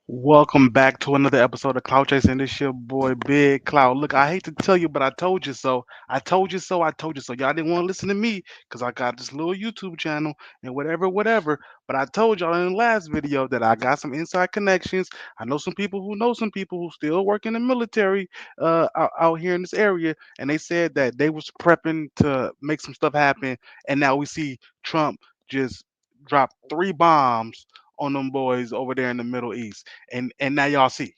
Welcome back to another episode of Cloud Chasing. This your boy Big Cloud. Look, I hate to tell you, but I told you so. I told you so. I told you so. Y'all didn't want to listen to me because I got this little YouTube channel and whatever. But I told y'all in the last video that I got some inside connections. I know some people who know some people who still work in the military out here in this area, and they said that they was prepping to make some stuff happen, and now we see Trump just drop 3 bombs on them boys over there in the Middle East. And now y'all see.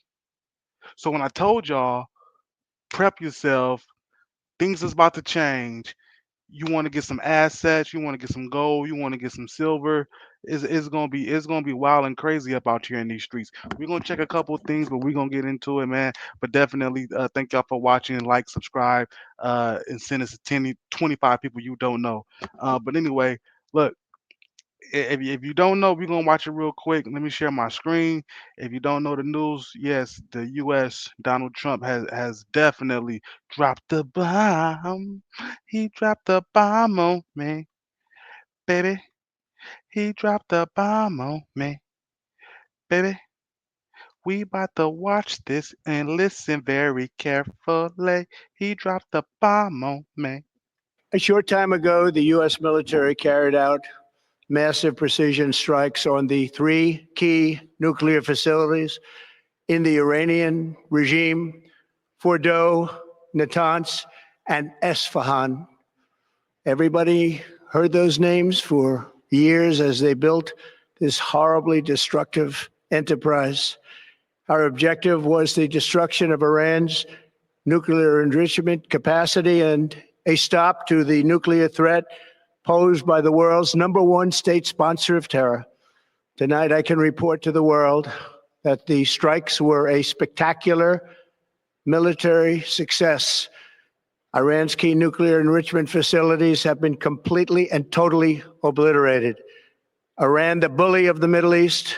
So when I told y'all, prep yourself, things is about to change. You want to get some assets, you want to get some gold, you want to get some silver. It's gonna be wild and crazy up out here in these streets. We're gonna check a couple of things, but we're gonna get into it, man. But definitely thank y'all for watching, like, subscribe, and send us to 10, 25 people you don't know. But anyway, look, if you don't know, we're gonna watch it real quick. Let me share my screen. If you don't know the news, yes, the U.S. Donald Trump has definitely dropped the bomb. He dropped the bomb on me, baby. He dropped the bomb on me, baby. We about to watch this and listen very carefully. He dropped the bomb on me. A short time ago, the U.S. military carried out massive precision strikes on the three key nuclear facilities in the Iranian regime: Fordow, Natanz, and Esfahan. Everybody heard those names for years as they built this horribly destructive enterprise. Our objective was the destruction of Iran's nuclear enrichment capacity and a stop to the nuclear threat posed by the world's #1 state sponsor of terror. Tonight, I can report to the world that the strikes were a spectacular military success. Iran's key nuclear enrichment facilities have been completely and totally obliterated. Iran, the bully of the Middle East,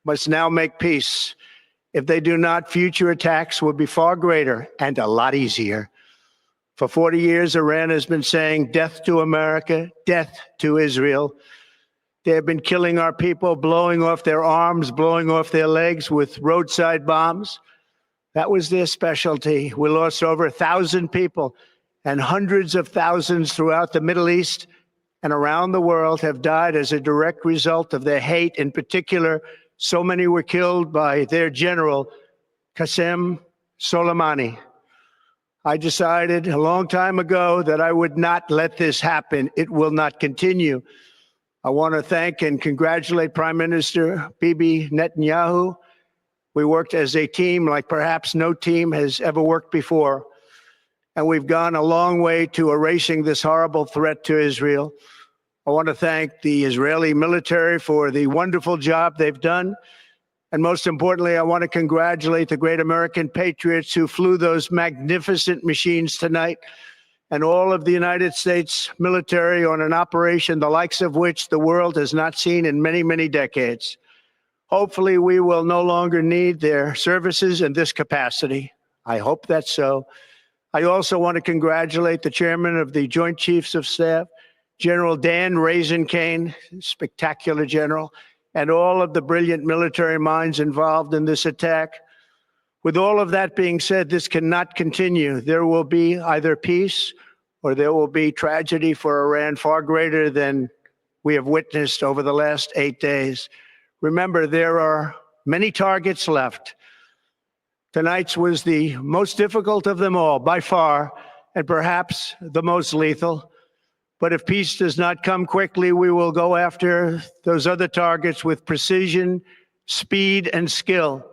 must now make peace. If they do not, future attacks will be far greater and a lot easier. For 40 years, Iran has been saying death to America, death to Israel. They have been killing our people, blowing off their arms, blowing off their legs with roadside bombs. That was their specialty. We lost over 1,000 people, and hundreds of thousands throughout the Middle East and around the world have died as a direct result of their hate. In particular, so many were killed by their general, Qasem Soleimani. I decided a long time ago that I would not let this happen. It will not continue. I want to thank and congratulate Prime Minister Bibi Netanyahu. We worked as a team like perhaps no team has ever worked before. And we've gone a long way to erasing this horrible threat to Israel. I want to thank the Israeli military for the wonderful job they've done. And most importantly, I want to congratulate the great American patriots who flew those magnificent machines tonight, and all of the United States military on an operation the likes of which the world has not seen in many, many decades. Hopefully, we will no longer need their services in this capacity. I hope that's so. I also want to congratulate the chairman of the Joint Chiefs of Staff, General Dan Raisin Kane, spectacular general, and all of the brilliant military minds involved in this attack. With all of that being said, this cannot continue. There will be either peace or there will be tragedy for Iran far greater than we have witnessed over the last 8 days. Remember, there are many targets left. Tonight's was the most difficult of them all, by far, and perhaps the most lethal. But if peace does not come quickly, we will go after those other targets with precision, speed, and skill.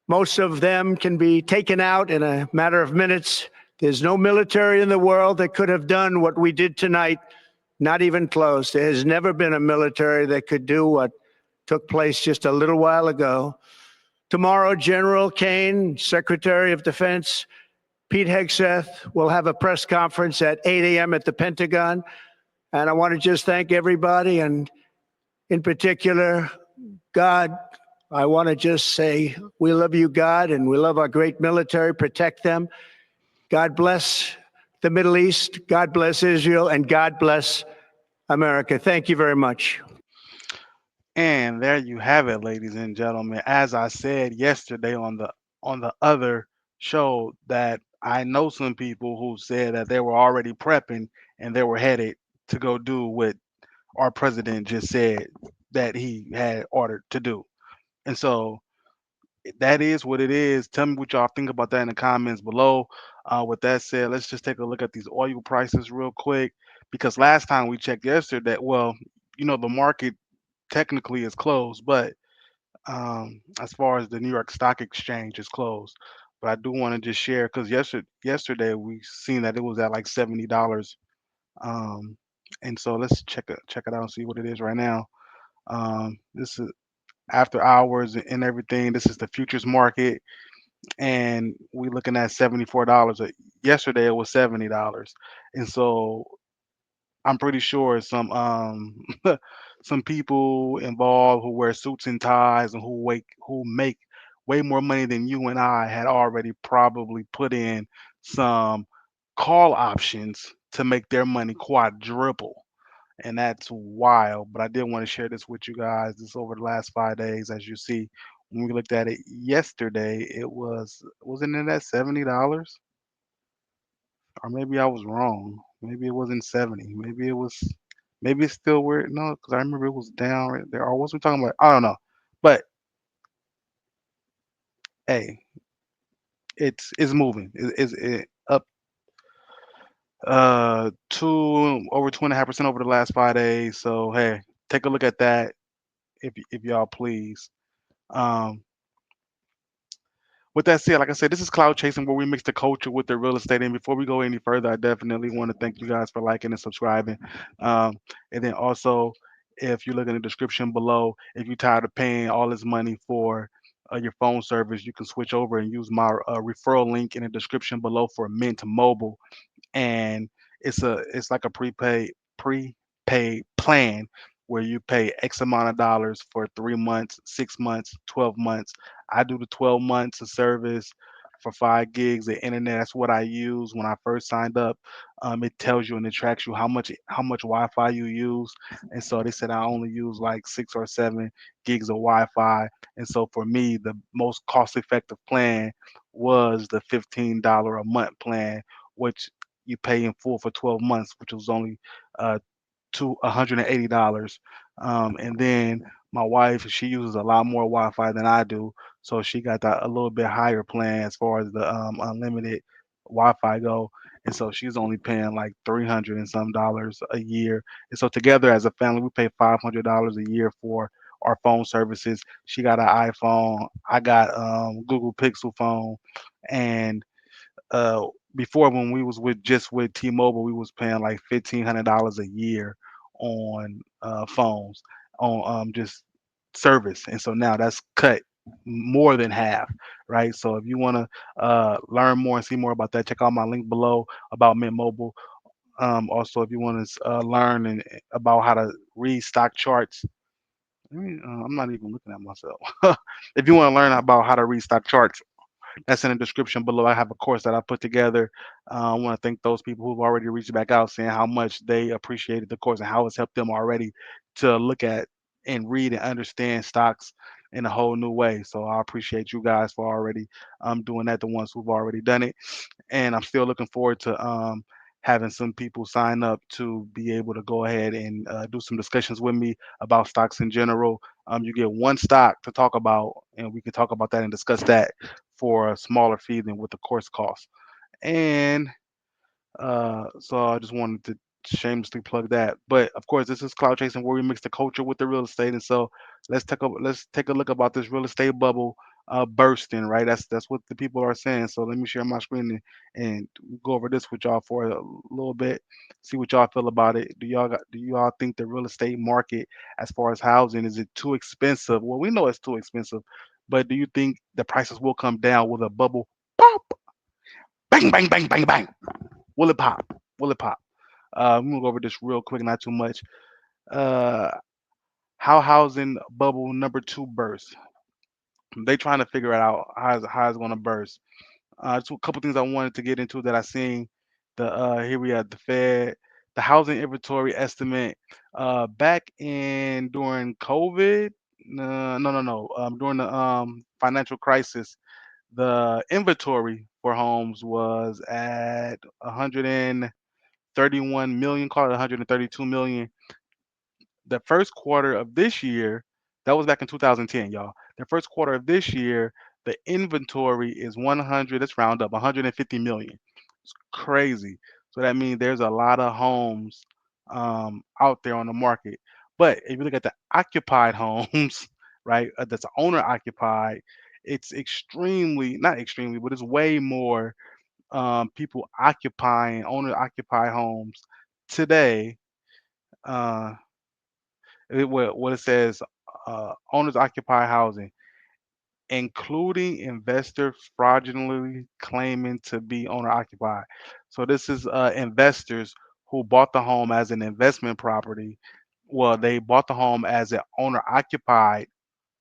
Most of them can be taken out in a matter of minutes. There's no military in the world that could have done what we did tonight, not even close. There has never been a military that could do what took place just a little while ago. Tomorrow, General Kane, Secretary of Defense, Pete Hegseth will have a press conference at 8 a.m. at the Pentagon. And I want to just thank everybody, and in particular, God. I want to just say we love you, God, and we love our great military. Protect them. God bless the Middle East. God bless Israel, and God bless America. Thank you very much. And there you have it, ladies and gentlemen. As I said yesterday on the other show, that I know some people who said that they were already prepping and they were headed to go do what our president just said that he had ordered to do. And so that is what it is. Tell me what y'all think about that in the comments below. With that said, let's just take a look at these oil prices real quick, because last time we checked yesterday, well, the market technically is closed, but as far as the New York Stock Exchange is closed. But I do want to just share, because yesterday we seen that it was at like $70. Um, and so let's check it out and see what it is right now. This is after hours and everything. This is the futures market, and we looking at $74. Yesterday it was $70, and so I'm pretty sure some some people involved who wear suits and ties and who make way more money than you and I had already probably put in some call options to make their money quadruple. And that's wild. But I did want to share this with you guys. This over the last 5 days, as you see. When we looked at it yesterday, it wasn't it at $70? Or maybe I was wrong. Maybe it wasn't 70. Maybe it's still where no, because I remember it was down right there. Or what was we talking about? I don't know. But hey, it's moving. It's up two over 2.5% over the last 5 days. So hey, take a look at that if y'all please. Um With that said, like I said, this is Cloud Chasing, where we mix the culture with the real estate. And before we go any further, I definitely want to thank you guys for liking and subscribing. Um, and then also, if you look in the description below, if you're tired of paying all this money for your phone service, you can switch over and use my referral link in the description below for Mint Mobile, and it's like a prepaid plan where you pay X amount of dollars for 3 months, 6 months, 12 months. I do the 12 months of service for 5 gigs of internet. That's what I use when I first signed up. It tells you and it tracks you how much Wi-Fi you use, and so they said I only use like 6 or 7 gigs of Wi-Fi, and so for me the most cost-effective plan was the $15 a month plan, which you pay in full for 12 months, which was only uh, to $180. And then my wife, she uses a lot more Wi-Fi than I do, so she got that a little bit higher plan as far as the unlimited Wi-Fi go. And so she's only paying like 300 and some dollars a year. And so together as a family, we pay $500 a year for our phone services. She got an iPhone. I got Google Pixel phone, and uh before, when we was with T-Mobile, we was paying like $1,500 a year on phones on just service, and so now that's cut more than half, right? So if you want to learn more and see more about that, check out my link below about Mint Mobile. Also, if you want to learn about how to read stock charts, I'm not even looking at myself. If you want to learn about how to read stock charts, that's in the description below. I have a course that I put together. I want to thank those people who've already reached back out, saying how much they appreciated the course and how it's helped them already to look at and read and understand stocks in a whole new way. So I appreciate you guys for already doing that, the ones who've already done it, and I'm still looking forward to having some people sign up to be able to go ahead and do some discussions with me about stocks in general. You get one stock to talk about, and we can talk about that and discuss that for a smaller fee than what the course costs. And so I just wanted to shamelessly plug that. But of course, this is Cloud Chasing, where we mix the culture with the real estate. And so let's take a look about this real estate bubble bursting. Right, that's what the people are saying. So let me share my screen and go over this with y'all for a little bit. See what y'all feel about it. Do y'all think the real estate market, as far as housing, is it too expensive? Well, we know it's too expensive, but do you think the prices will come down with a bubble pop? Bang, bang, bang, bang, bang. Will it pop? Will it pop? I'm gonna go over this real quick, not too much. Uh, how housing bubble number two burst? They trying to figure it out how it's gonna burst. Just a couple things I wanted to get into that I seen. The here we have the Fed, the housing inventory estimate. Back in during COVID, no. During the financial crisis, the inventory for homes was at 131 million, call it 132 million. The first quarter of this year, that was back in 2010, y'all. The first quarter of this year, the inventory is 100, let's round up, 150 million. It's crazy. So that means there's a lot of homes out there on the market. But if you look at the occupied homes, right, that's owner occupied, it's extremely, not extremely, but it's way more people occupying owner occupied homes today. Uh, what it says, owners occupy housing, including investor fraudulently claiming to be owner occupied. So this is investors who bought the home as an investment property. Well, they bought the home as an owner occupied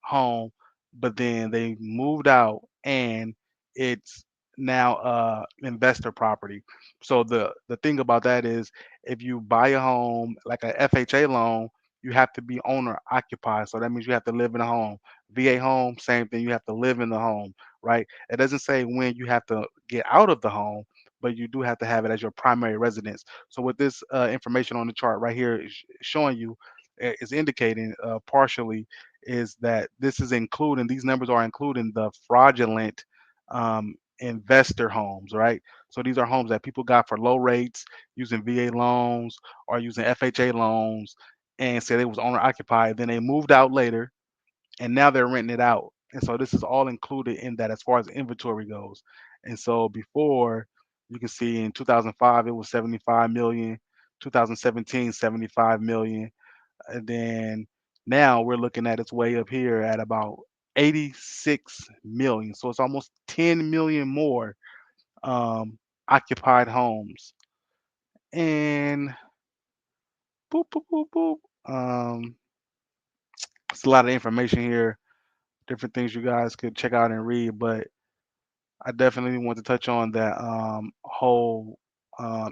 home, but then they moved out and it's now investor property. So the thing about that is if you buy a home like a FHA loan, you have to be owner occupied. So that means you have to live in a home. VA home, same thing, you have to live in the home, right? It doesn't say when you have to get out of the home, but you do have to have it as your primary residence. So with this information on the chart right here is showing you, is indicating partially is that this is including, these numbers are including the fraudulent investor homes, right? So these are homes that people got for low rates using VA loans or using FHA loans and said it was owner occupied. Then they moved out later and now they're renting it out. And so this is all included in that as far as inventory goes. And so before, you can see in 2005 it was 75 million, 2017 75 million, and then now we're looking at its way up here at about 86 million. So it's almost 10 million more occupied homes. And boop, boop, boop, boop. It's a lot of information here, different things you guys could check out and read, but I definitely want to touch on that whole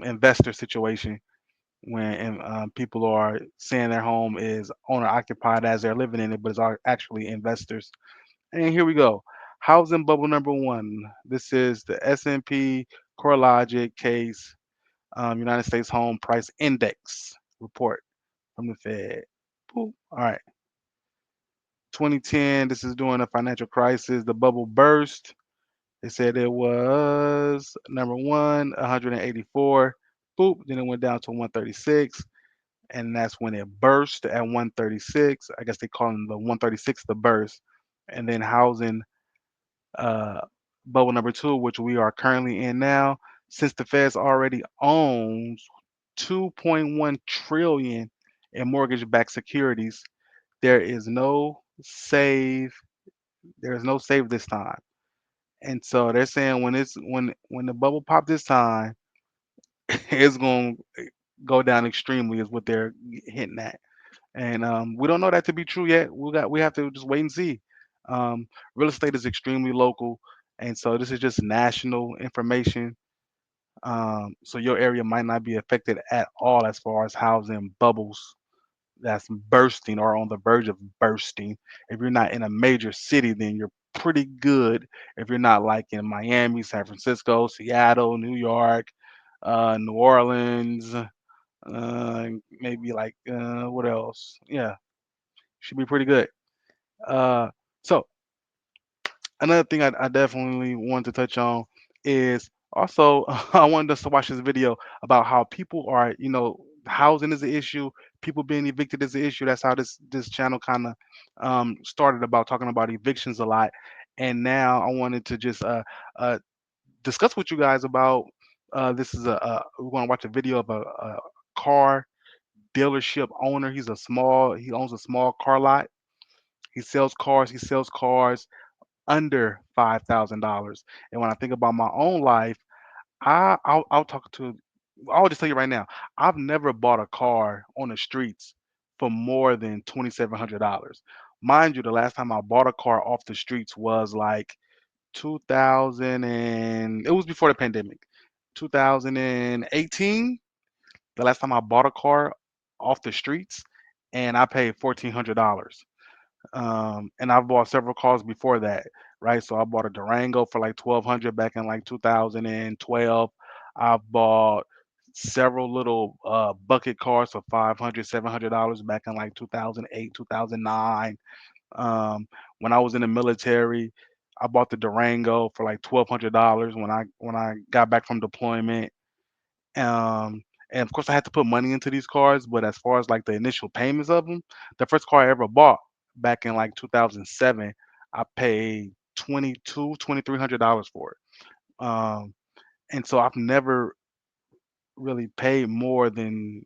investor situation when people are saying their home is owner occupied as they're living in it, but it's actually investors. And here we go. Housing bubble number one. This is the S&P CoreLogic case, United States Home Price Index report from the Fed. Boop. All right. 2010. This is during the financial crisis. The bubble burst. They said it was number one, 184. Boop. Then it went down to 136. And that's when it burst at 136. I guess they call them the 136 the burst. And then housing uh, bubble number two, which we are currently in now, since the Feds already owns 2.1 trillion in mortgage-backed securities, there is no save. There is no save this time. And so they're saying when the bubble pop this time, it's going to go down extremely, is what they're hinting at. And we don't know that to be true yet. We have to just wait and see. Real estate is extremely local, and so this is just national information. So your area might not be affected at all as far as housing bubbles that's bursting or on the verge of bursting. If you're not in a major city, then you're pretty good. If you're not like in Miami, San Francisco, Seattle, New York, New Orleans, maybe like what else? Yeah, should be pretty good. Uh, so another thing I definitely want to touch on is also I wanted us to watch this video about how people are, housing is an issue, people being evicted is an issue. That's how this channel kind of started, about talking about evictions a lot. And now I wanted to just discuss with you guys about this is we're going to watch a video of a car dealership owner. He owns a small car lot. He sells cars under $5,000. And when I think about my own life, I'll talk to. I'll just tell you right now, I've never bought a car on the streets for more than $2,700. Mind you, the last time I bought a car off the streets was like 2000, and it was before the pandemic, 2018. The last time I bought a car off the streets, and I paid $1,400. And I've bought several cars before that, right? So I bought a Durango for like 1,200 back in like 2012. I've bought several little bucket cars for 500, $700 back in like 2008, 2009. When I was in the military, I bought the Durango for like $1,200 when I got back from deployment. And of course, I had to put money into these cars, but as far as like the initial payments of them, the first car I ever bought back in like 2007, I paid 2,300 dollars for it. And so I've never really paid more than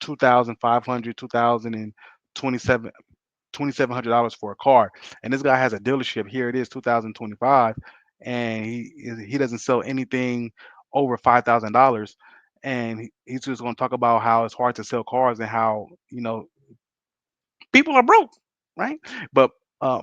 2,500, 2,700 dollars for a car. And this guy has a dealership. Here it is, 2025, and he doesn't sell anything over $5,000. And he's just going to talk about how it's hard to sell cars and how people are broke, right? But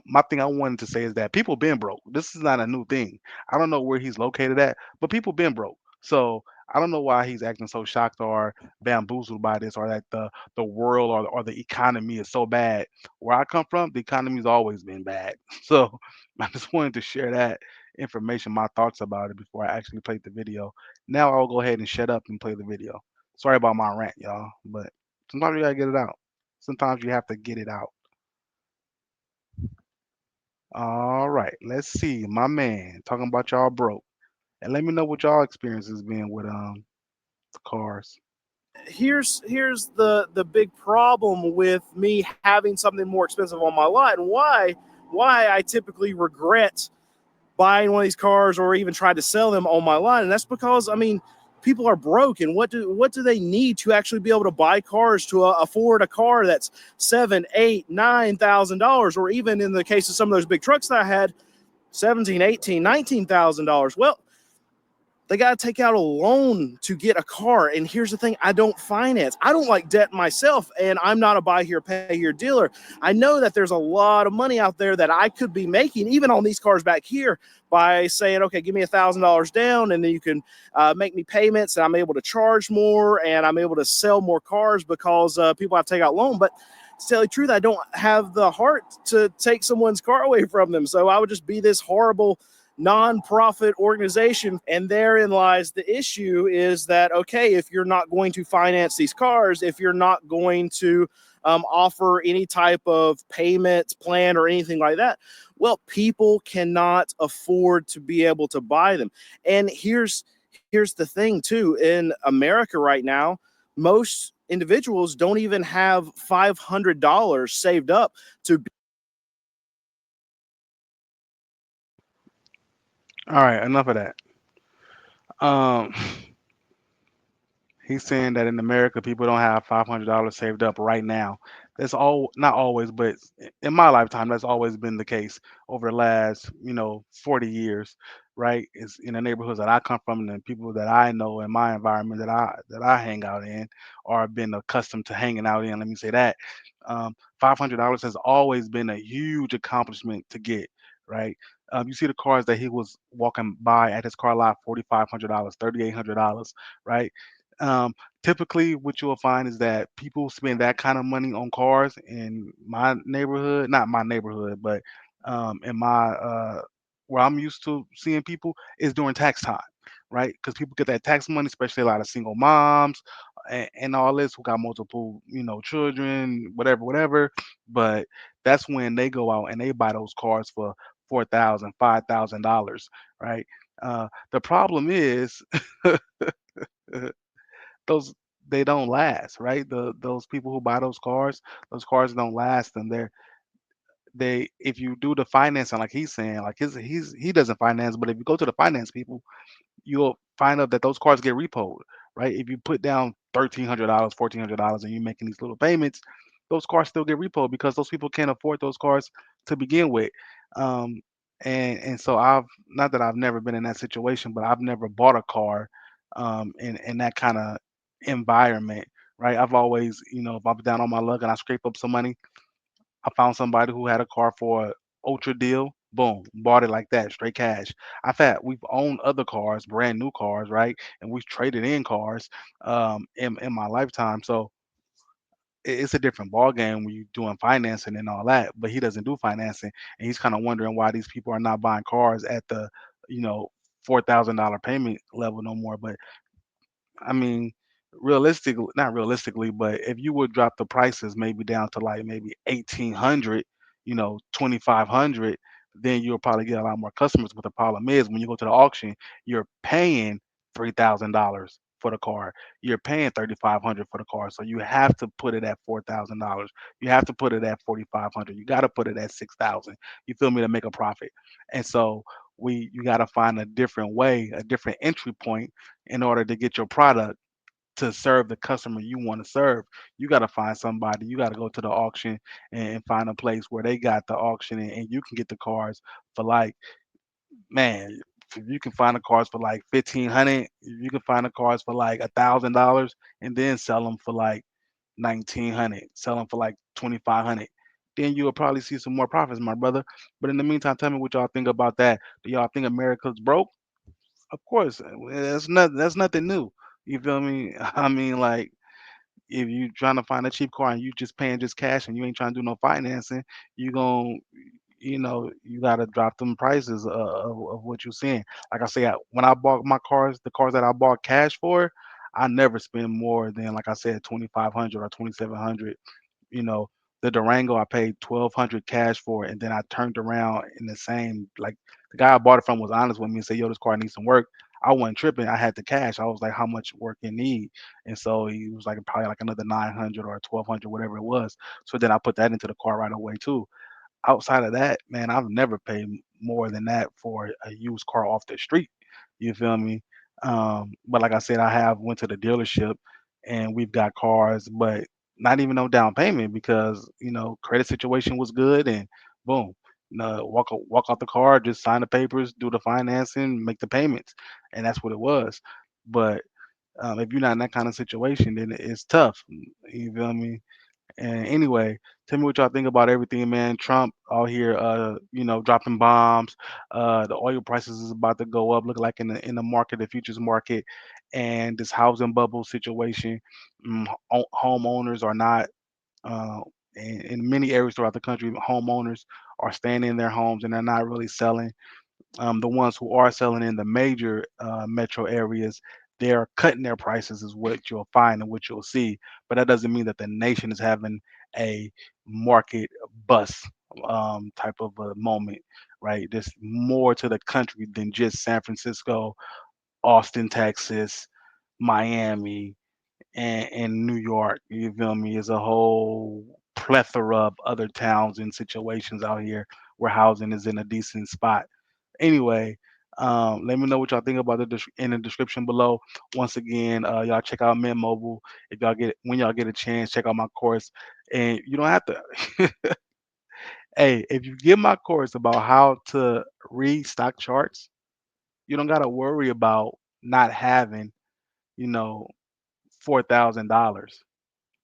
my thing I wanted to say is that people been broke. This is not a new thing. I don't know where he's located at, but people been broke. So I don't know why he's acting so shocked or bamboozled by this, or that the world or the economy is so bad. Where I come from, the economy's always been bad. So I just wanted to share that information, my thoughts about it before I actually played the video. Now I'll go ahead and shut up and play the video. Sorry about my rant, y'all, but sometimes you gotta get it out. Sometimes you have to get it out. All right, let's see. My man talking about y'all broke. And let me know what y'all experience has been with the cars. Here's the big problem with me having something more expensive on my lot, and why I typically regret buying one of these cars or even try to sell them on my lot. And that's because, I mean, people are broke, and what do they need to actually be able to buy cars to afford a car that's seven, eight, $9,000, or even in the case of some of those big trucks that I had, 17, 18, $19,000. Well, they got to take out a loan to get a car. And here's the thing, I don't finance. I don't like debt myself, and I'm not a buy here, pay here dealer. I know that there's a lot of money out there that I could be making, even on these cars back here, by saying, okay, give me $1,000 down, and then you can make me payments, and I'm able to charge more, and I'm able to sell more cars because people have to take out loan. But to tell you the truth, I don't have the heart to take someone's car away from them. So I would just be this horrible nonprofit organization. And therein lies the issue, is that, okay, if you're not going to finance these cars, if you're not going to offer any type of payment plan or anything like that, well, people cannot afford to be able to buy them. And here's the thing too, in America right now, most individuals don't even have $500 saved up to. All right, enough of that. Um, He's saying that in America, people don't have $500 saved up right now. That's all, not always, but in my lifetime, that's always been the case over the last, 40 years, right? It's in the neighborhoods that I come from, and the people that I know in my environment that I hang out in, or have been accustomed to hanging out in. Let me say that. $500 has always been a huge accomplishment to get, right? You see the cars that he was walking by at his car lot, $4,500, $3,800, right? Um, Typically, what you'll find is that people spend that kind of money on cars in my neighborhood, not my neighborhood, but in my where I'm used to seeing people is during tax time, right? Because people get that tax money, especially a lot of single moms and all this who got multiple, children, whatever, whatever. But that's when they go out and they buy those cars for $4,000, $5,000, right? The problem is those they don't last, right? Those people who buy those cars don't last, and they if you do the financing like he's saying, like he doesn't finance, but if you go to the finance people, you'll find out that those cars get repoed, right? If you put down $1,300, $1,400, and you're making these little payments, those cars still get repoed because those people can't afford those cars to begin with. Um, and so I've not that I've never been in that situation, but I've never bought a car in that kind of environment, right? I've always, if I'm down on my luck and I scrape up some money, I found somebody who had a car for a ultra deal. Boom, bought it like that, straight cash. We've owned other cars, brand new cars, right? And we've traded in cars in my lifetime. So it's a different ball game when you're doing financing and all that. But he doesn't do financing, and he's kind of wondering why these people are not buying cars at the you know $4,000 payment level no more. But I mean, realistically, not realistically, but if you would drop the prices maybe down to like maybe 1,800, 2,500, then you'll probably get a lot more customers. But the problem is when you go to the auction, you're paying $3,000 for the car. You're paying 3,500 for the car. So you have to put it at $4,000. You have to put it at 4,500. You got to put it at 6,000. You feel me, to make a profit. And so you got to find a different way, a different entry point in order to get your product to serve the customer you want to serve. You got to find somebody. You got to go to the auction and find a place where they got the auction, and you can get the cars for like, man, if you can find the cars for like 1,500, you can find the cars for like $1,000, and then sell them for like 1,900, sell them for like 2,500. Then you'll probably see some more profits, my brother. But in the meantime, tell me what y'all think about that. Do y'all think America's broke? Of course, that's nothing new. You feel me? I mean, like if you trying to find a cheap car and you just paying just cash and you ain't trying to do no financing, you gon' you gotta drop them prices of what you're seeing. Like I say, when I bought my cars, the cars that I bought cash for, I never spend more than like I said 2,500 or 2,700. you know, the Durango I paid 1,200 cash for, and then I turned around in the same like the guy I bought it from was honest with me and said, "Yo, this car needs some work." I wasn't tripping. I had the cash. I was like, "How much work you need?" And so he was like, "Probably like another 900 or 1,200, whatever it was." So then I put that into the car right away too. Outside of that, man, I've never paid more than that for a used car off the street. You feel me? But like I said, I have went to the dealership and we've got cars, but not even no down payment because credit situation was good and boom, no, walk out the car, just sign the papers, do the financing, make the payments, and that's what it was. But if you're not in that kind of situation, then it's tough. You feel me? And anyway, tell me what y'all think about everything, man. Trump out here, dropping bombs. The oil prices is about to go up. Look like in the market, the futures market, and this housing bubble situation. Homeowners are not. Uh, in many areas throughout the country, homeowners are staying in their homes and they're not really selling. The ones who are selling in the major metro areas, they're cutting their prices, is what you'll find and what you'll see. But that doesn't mean that the nation is having a market bust type of a moment, right? There's more to the country than just San Francisco, Austin, Texas, Miami, and New York. You feel me? Is a whole plethora of other towns and situations out here where housing is in a decent spot. Anyway, let me know what y'all think about in the description below. Once again, y'all check out Mint Mobile. If y'all get when y'all get a chance, check out my course. And you don't have to. Hey, if you get my course about how to read stock charts, you don't gotta worry about not having, you know, $4,000,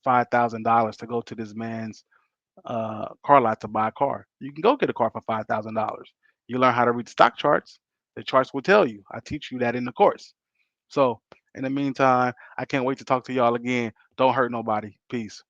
$5,000 to go to this man's car lot to buy a car. You can go get a car for $5,000. You learn how to read the stock charts. The charts will tell you. I teach you that in the course. So in the meantime, I can't wait to talk to y'all again. Don't hurt nobody. Peace.